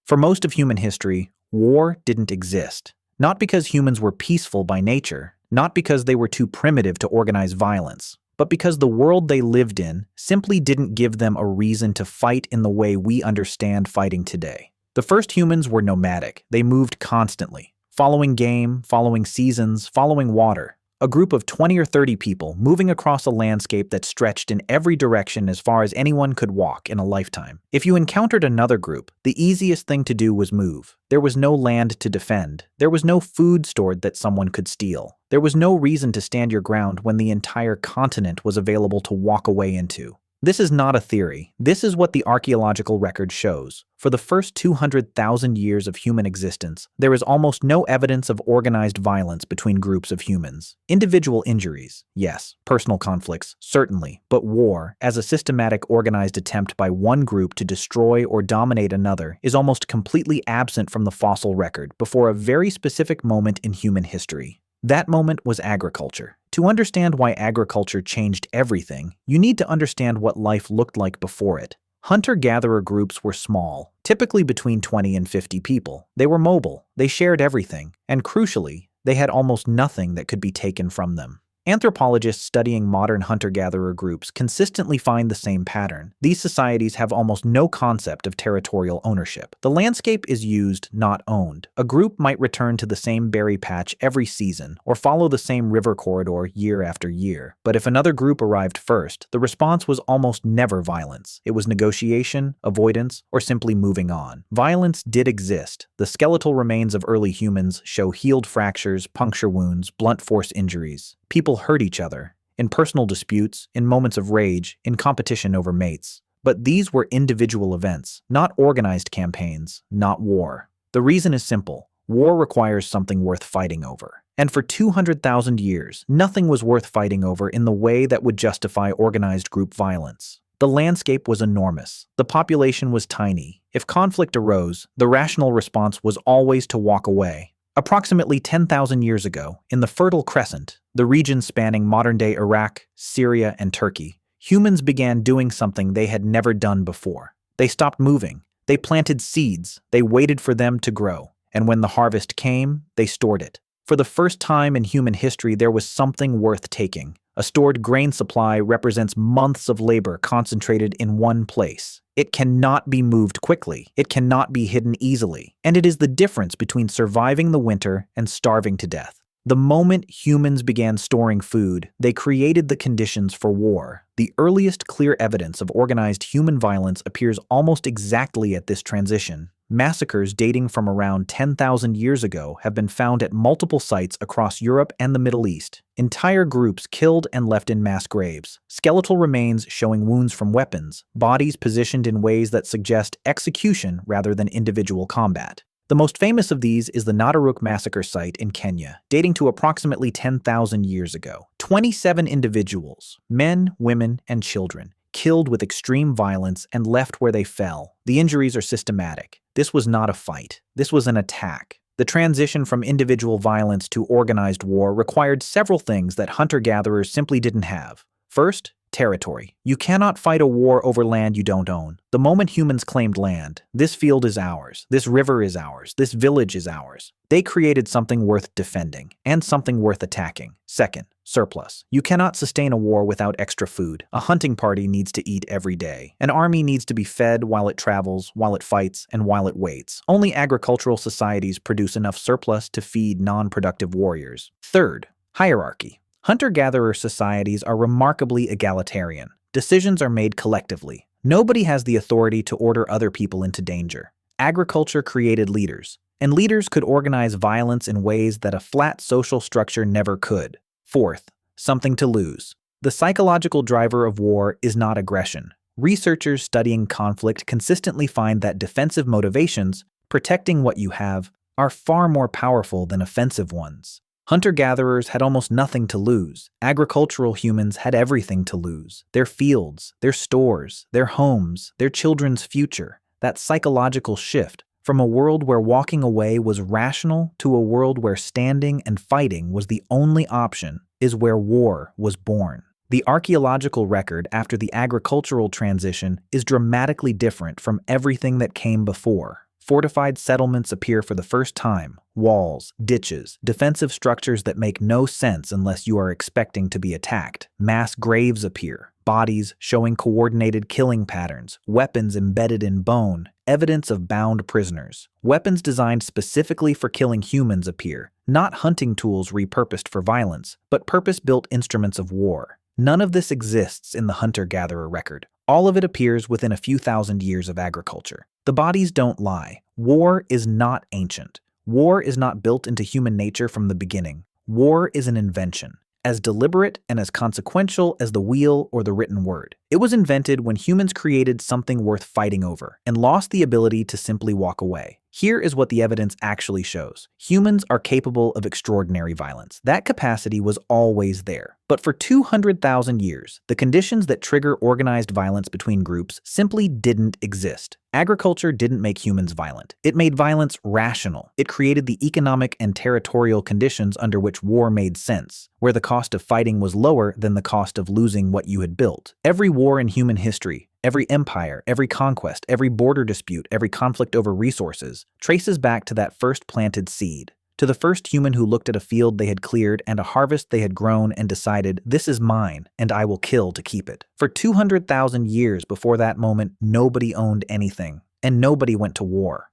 For most of human history, war didn't exist. Not because humans were peaceful by nature, not because they were too primitive to organize violence, but because the world they lived in simply didn't give them a reason to fight in the way we understand fighting today. The first humans were nomadic. They moved constantly, following game, following seasons, following water. A group of 20 or 30 people moving across a landscape that stretched in every direction as far as anyone could walk in a lifetime. If you encountered another group, the easiest thing to do was move. There was no land to defend. There was no food stored that someone could steal. There was no reason to stand your ground when the entire continent was available to walk away into. This is not a theory. This is what the archaeological record shows. For the first 200,000 years of human existence, there is almost no evidence of organized violence between groups of humans. Individual injuries, yes. Personal conflicts, certainly. But war, as a systematic organized attempt by one group to destroy or dominate another, is almost completely absent from the fossil record before a very specific moment in human history. That moment was agriculture. To understand why agriculture changed everything, you need to understand what life looked like before it. Hunter-gatherer groups were small, typically between 20 and 50 people. They were mobile, they shared everything, and crucially, they had almost nothing that could be taken from them. Anthropologists studying modern hunter-gatherer groups consistently find the same pattern. These societies have almost no concept of territorial ownership. The landscape is used, not owned. A group might return to the same berry patch every season, or follow the same river corridor year after year. But if another group arrived first, the response was almost never violence. It was negotiation, avoidance, or simply moving on. Violence did exist. The skeletal remains of early humans show healed fractures, puncture wounds, blunt force injuries. People hurt each other, in personal disputes, in moments of rage, in competition over mates. But these were individual events, not organized campaigns, not war. The reason is simple. War requires something worth fighting over. And for 200,000 years, nothing was worth fighting over in the way that would justify organized group violence. The landscape was enormous. The population was tiny. If conflict arose, the rational response was always to walk away. Approximately 10,000 years ago, in the Fertile Crescent, the region spanning modern-day Iraq, Syria, and Turkey, humans began doing something they had never done before. They stopped moving. They planted seeds. They waited for them to grow. And when the harvest came, they stored it. For the first time in human history, there was something worth taking. A stored grain supply represents months of labor concentrated in one place. It cannot be moved quickly. It cannot be hidden easily. And it is the difference between surviving the winter and starving to death. The moment humans began storing food, they created the conditions for war. The earliest clear evidence of organized human violence appears almost exactly at this transition. Massacres dating from around 10,000 years ago have been found at multiple sites across Europe and the Middle East. Entire groups killed and left in mass graves, skeletal remains showing wounds from weapons, bodies positioned in ways that suggest execution rather than individual combat. The most famous of these is the Nataruk massacre site in Kenya, dating to approximately 10,000 years ago. 27 individuals, men, women, and children, killed with extreme violence and left where they fell. The injuries are systematic. This was not a fight. This was an attack. The transition from individual violence to organized war required several things that hunter-gatherers simply didn't have. First, territory. You cannot fight a war over land you don't own. The moment humans claimed land, this field is ours, this river is ours, this village is ours, they created something worth defending and something worth attacking. Second, surplus. You cannot sustain a war without extra food. A hunting party needs to eat every day. An army needs to be fed while it travels, while it fights, and while it waits. Only agricultural societies produce enough surplus to feed non-productive warriors. Third, hierarchy. Hunter-gatherer societies are remarkably egalitarian. Decisions are made collectively. Nobody has the authority to order other people into danger. Agriculture created leaders, and leaders could organize violence in ways that a flat social structure never could. Fourth, something to lose. The psychological driver of war is not aggression. Researchers studying conflict consistently find that defensive motivations, protecting what you have, are far more powerful than offensive ones. Hunter-gatherers had almost nothing to lose. Agricultural humans had everything to lose. Their fields, their stores, their homes, their children's future. That psychological shift from a world where walking away was rational to a world where standing and fighting was the only option is where war was born. The archaeological record after the agricultural transition is dramatically different from everything that came before. Fortified settlements appear for the first time. Walls, ditches, defensive structures that make no sense unless you are expecting to be attacked. Mass graves appear. Bodies showing coordinated killing patterns, weapons embedded in bone, evidence of bound prisoners. Weapons designed specifically for killing humans appear, not hunting tools repurposed for violence, but purpose-built instruments of war. None of this exists in the hunter-gatherer record. All of it appears within a few thousand years of agriculture. The bodies don't lie. War is not ancient. War is not built into human nature from the beginning. War is an invention, as deliberate and as consequential as the wheel or the written word. It was invented when humans created something worth fighting over and lost the ability to simply walk away. Here is what the evidence actually shows. Humans are capable of extraordinary violence. That capacity was always there. But for 200,000 years, the conditions that trigger organized violence between groups simply didn't exist. Agriculture didn't make humans violent. It made violence rational. It created the economic and territorial conditions under which war made sense, where the cost of fighting was lower than the cost of losing what you had built. Every war in human history, every empire, every conquest, every border dispute, every conflict over resources, traces back to that first planted seed, to the first human who looked at a field they had cleared and a harvest they had grown and decided, "This is mine, and I will kill to keep it." For 200,000 years before that moment, nobody owned anything, and nobody went to war.